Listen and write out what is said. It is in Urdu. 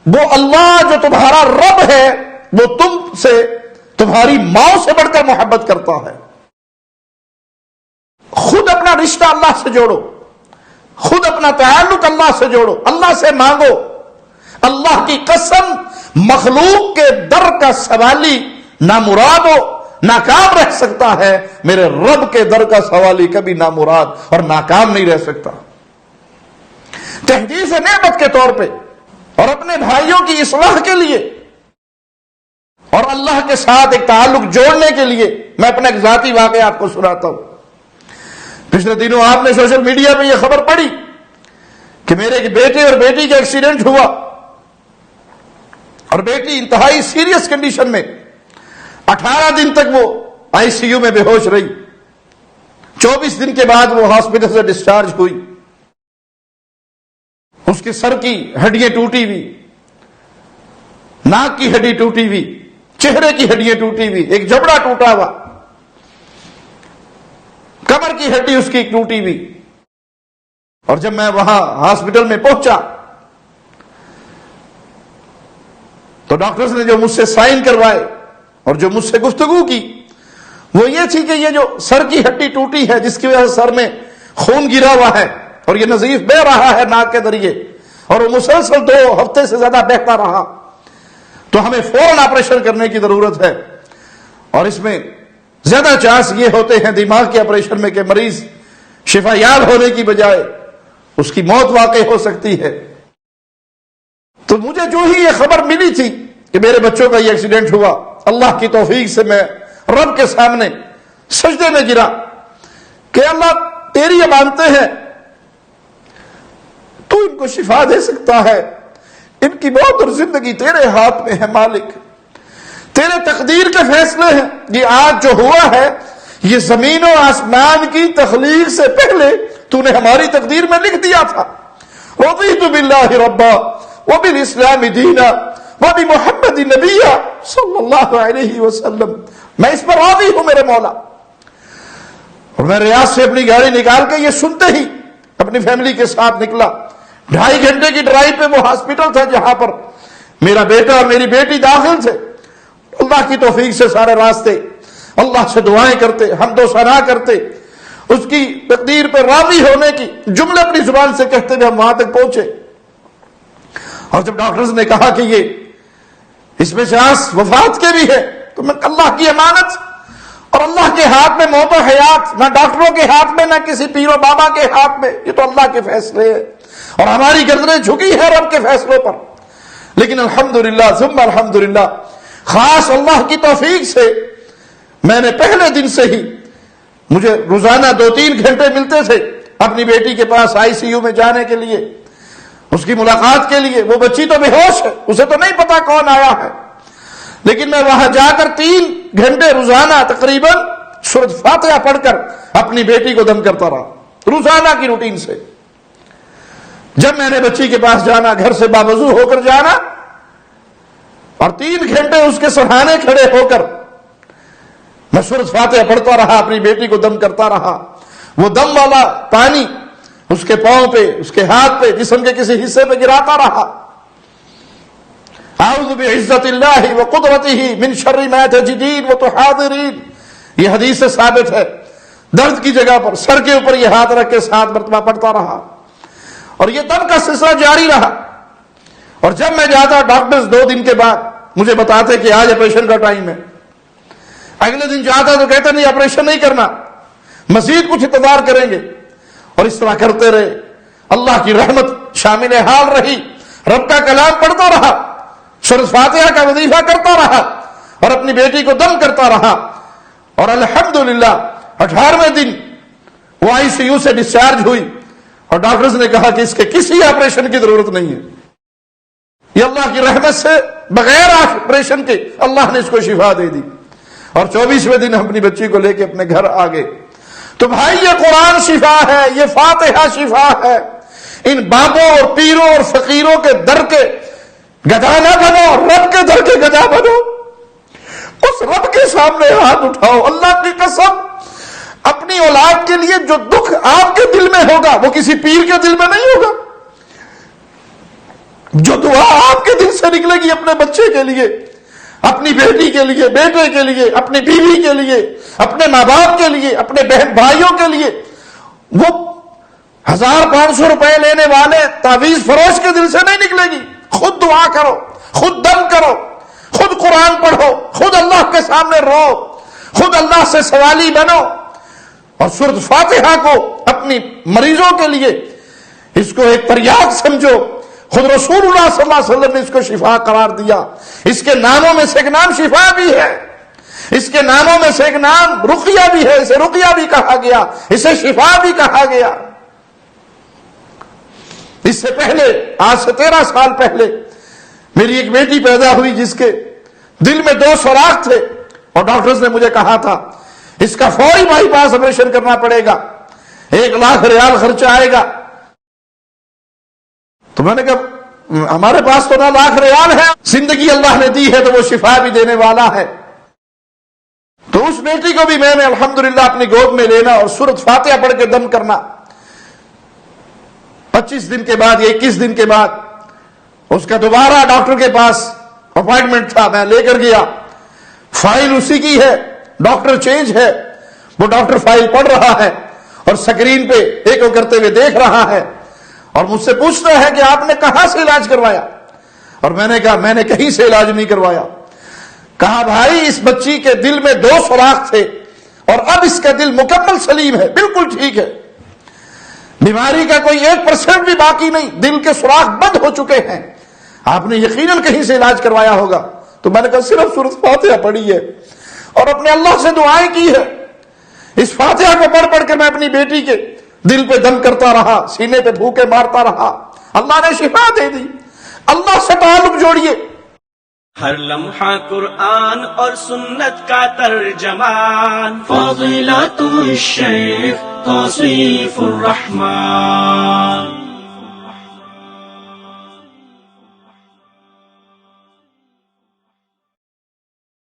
وہ اللہ جو تمہارا رب ہے وہ تم سے تمہاری ماں سے بڑھ کر محبت کرتا ہے. خود اپنا رشتہ اللہ سے جوڑو, خود اپنا تعلق اللہ سے جوڑو, اللہ سے مانگو. اللہ کی قسم مخلوق کے در کا سوالی نامراد ہو ناکام رہ سکتا ہے, میرے رب کے در کا سوالی کبھی نامراد اور ناکام نہیں رہ سکتا. تحدیث نعمت کے طور پہ اور اپنے بھائیوں کی اصلاح کے لیے اور اللہ کے ساتھ ایک تعلق جوڑنے کے لیے میں اپنا ایک ذاتی واقعہ آپ کو سناتا ہوں. پچھلے دنوں آپ نے سوشل میڈیا پہ یہ خبر پڑھی کہ میرے ایک بیٹے اور بیٹی کا ایکسیڈنٹ ہوا اور بیٹی انتہائی سیریس کنڈیشن میں 18 دن تک وہ آئی سی یو میں بے ہوش رہی. 24 دن کے بعد وہ ہاسپٹل سے ڈسچارج ہوئی. اس کے سر کی ہڈیاں ٹوٹی ہوئی, ناک کی ہڈی ٹوٹی ہوئی, چہرے کی ہڈیاں ٹوٹی ہوئی, ایک جبڑا ٹوٹا ہوا, کمر کی ہڈی اس کی ٹوٹی ہوئی. اور جب میں وہاں ہاسپٹل میں پہنچا تو ڈاکٹرز نے جو مجھ سے سائن کروائے اور جو مجھ سے گفتگو کی وہ یہ تھی کہ یہ جو سر کی ہڈی ٹوٹی ہے جس کی وجہ سے سر میں خون گرا ہوا ہے اور یہ نزیف بہ رہا ہے ناک کے ذریعے اور وہ مسلسل 2 ہفتے سے زیادہ بہتا رہا, تو ہمیں فوراً آپریشن کرنے کی ضرورت ہے. اور اس میں زیادہ چانس یہ ہوتے ہیں دماغ کے آپریشن میں کہ مریض شفا یاب ہونے کی بجائے اس کی موت واقع ہو سکتی ہے. تو مجھے جو ہی یہ خبر ملی تھی کہ میرے بچوں کا یہ ایکسیڈنٹ ہوا, اللہ کی توفیق سے میں رب کے سامنے سجدے میں گرا کہ اللہ تیری یہ مانتے ہیں تو ان کو شفا دے سکتا ہے, ان کی موت اور زندگی تیرے ہاتھ میں ہے مالک, تیرے تقدیر کے فیصلے ہیں. یہ آج جو ہوا ہے یہ زمین و آسمان کی تخلیق سے پہلے تو نے ہماری تقدیر میں لکھ دیا تھا. رضیت باللہ ربا وبالاسلام دینا وبمحمد نبیا صلی اللہ علیہ وسلم, میں اس پر راضی ہوں میرے مولا. اور میں ریاض سے اپنی گاڑی نکال کے یہ سنتے ہی اپنی فیملی کے ساتھ نکلا. 2.5 گھنٹے کی ڈرائیو پہ وہ ہاسپٹل تھا جہاں پر میرا بیٹا اور میری بیٹی داخل تھے. اللہ کی توفیق سے سارے راستے اللہ سے دعائیں کرتے, حمد و ثنا کرتے, اس کی تقدیر پہ راضی ہونے کی جملے اپنی زبان سے کہتے ہوئے ہم وہاں تک پہنچے. اور جب ڈاکٹرز نے کہا کہ یہ اس میں چانس وفات کے بھی ہے تو میں اللہ کی امانت اور اللہ کے ہاتھ میں موت و حیات, نہ ڈاکٹروں کے ہاتھ میں نہ کسی پیر و بابا کے ہاتھ میں, یہ تو اللہ کے فیصلے ہیں اور ہماری گردنیں جھکی ہے رب کے فیصلوں پر. لیکن الحمدللہ ثم الحمدللہ خاص اللہ کی توفیق سے میں نے پہلے دن سے ہی, مجھے روزانہ 2-3 گھنٹے ملتے تھے اپنی بیٹی کے پاس آئی سی یو میں جانے کے لیے, اس کی ملاقات کے لیے. وہ بچی تو بے ہوش ہے, اسے تو نہیں پتا کون آیا ہے, لیکن میں وہاں جا کر 3 گھنٹے روزانہ تقریباً سورۃ فاتحہ پڑھ کر اپنی بیٹی کو دم کرتا رہا, روزانہ کی روٹین سے. جب میں نے بچی کے پاس جانا, گھر سے باوضو ہو کر جانا اور 3 گھنٹے اس کے سرہانے کھڑے ہو کر میں سورۃ فاتحہ پڑھتا رہا, اپنی بیٹی کو دم کرتا رہا. وہ دم والا پانی اس کے پاؤں پہ, اس کے ہاتھ پہ, جسم کے کسی حصے پہ گراتا رہا. اعوذ بعزت اللہ وقدرتہ من شر ما تجدین وتحاذرین, یہ حدیث سے ثابت ہے. درد کی جگہ پر سر کے اوپر یہ ہاتھ رکھ کے 7 مرتبہ پڑھتا رہا اور یہ دم کا سلسلہ جاری رہا. اور جب میں جاتا ڈاکٹرز 2 دن کے بعد مجھے بتاتے کہ آج آپریشن کا ٹائم ہے, اگلے دن جاتا تو کہتے نہیں آپریشن نہیں کرنا, مزید کچھ انتظار کریں گے. اور اس طرح کرتے رہے. اللہ کی رحمت شامل حال رہی, رب کا کلام پڑھتا رہا, سورۃ فاتحہ کا وظیفہ کرتا رہا اور اپنی بیٹی کو دم کرتا رہا. اور الحمدللہ 18ویں دن وہ آئی سی یو سے ڈسچارج ہوئی اور ڈاکٹرز نے کہا کہ اس کے کسی آپریشن کی ضرورت نہیں ہے. یہ اللہ کی رحمت سے بغیر آپریشن کے اللہ نے اس کو شفا دے دی. اور 24ویں دن ہم اپنی بچی کو لے کے اپنے گھر آ گئے. تو بھائی یہ قرآن شفا ہے, یہ فاتحہ شفا ہے. ان بابوں اور پیروں اور فقیروں کے در کے گدھا نہ بنو, رب کے در کے گدھا بنو. اس رب کے سامنے ہاتھ اٹھاؤ. اللہ کی قسم اپنی اولاد کے لیے جو دکھ آپ کے دل میں ہوگا وہ کسی پیر کے دل میں نہیں ہوگا. جو دعا آپ کے دل سے سے نکلے گی اپنے بچے کے لیے، اپنی بیٹی کے لیے، بیٹے کے لیے، اپنی بیوی کے لیے، اپنے ماں باپ کے لیے، اپنے بہن بھائیوں کے لیے، وہ 1500 روپے لینے والے تعویذ فروش کے دل سے نہیں نکلے گی۔ خود دعا کرو، خود دم کرو، خود قرآن پڑھو، خود اللہ کے سامنے رو، خود اللہ سے سوالی بنو، اور سورۃ فاتحہ کو اپنی مریضوں کے لیے اس کو ایک تریاق سمجھو۔ خود رسول اللہ صلی اللہ علیہ وسلم نے اس کو شفا قرار دیا۔ اس کے ناموں میں سے ایک نام شفا بھی ہے، اس کے ناموں میں سے ایک نام رقیہ بھی ہے، اسے رقیہ بھی کہا گیا، اسے شفا بھی کہا گیا۔ اس سے پہلے، آج سے 13 سال پہلے، میری ایک بیٹی پیدا ہوئی جس کے دل میں 2 سوراخ تھے، اور ڈاکٹرز نے مجھے کہا تھا اس کا فوری بائی پاس آپریشن کرنا پڑے گا، 1 لاکھ ریال خرچہ آئے گا۔ تو میں نے کہا ہمارے پاس تو 9 لاکھ ریال ہے، زندگی اللہ نے دی ہے تو وہ شفا بھی دینے والا ہے۔ تو اس بیٹی کو بھی میں نے الحمدللہ اپنی گود میں لینا اور سورۃ فاتحہ پڑھ کے دم کرنا۔ 25 دن کے بعد یا 21 دن کے بعد اس کا دوبارہ ڈاکٹر کے پاس اپوائنٹمنٹ تھا، میں لے کر گیا۔ فائل اسی کی ہے، ڈاکٹر چینج ہے، وہ ڈاکٹر فائل پڑھ رہا ہے اور سکرین پہ ایک کرتے ہوئے دیکھ رہا ہے، اور مجھ سے پوچھتا ہے کہ آپ نے کہاں سے علاج کروایا؟ اور میں نے کہا میں نے کہیں سے علاج نہیں کروایا۔ کہا بھائی اس بچی کے دل میں 2 سوراخ تھے اور اب اس کا دل مکمل سلیم ہے، بالکل ٹھیک ہے، بیماری کا کوئی 1% بھی باقی نہیں، دل کے سوراخ بند ہو چکے ہیں، آپ نے یقیناً کہیں سے علاج کروایا ہوگا۔ تو میں نے کہا صرف سورۃ فاتحہ پڑھی ہے اور اپنے اللہ سے دعائیں کی ہے۔ اس فاتحہ کو پڑھ پڑھ کر میں اپنی بیٹی کے دل پہ دم کرتا رہا، سینے پہ بھوکے مارتا رہا، اللہ نے شفا دے دی۔ اللہ سے تعلق جوڑیے۔ ہر لمحہ قرآن اور سنت کا ترجمان، فضیلت الشیخ توصیف الرحمان۔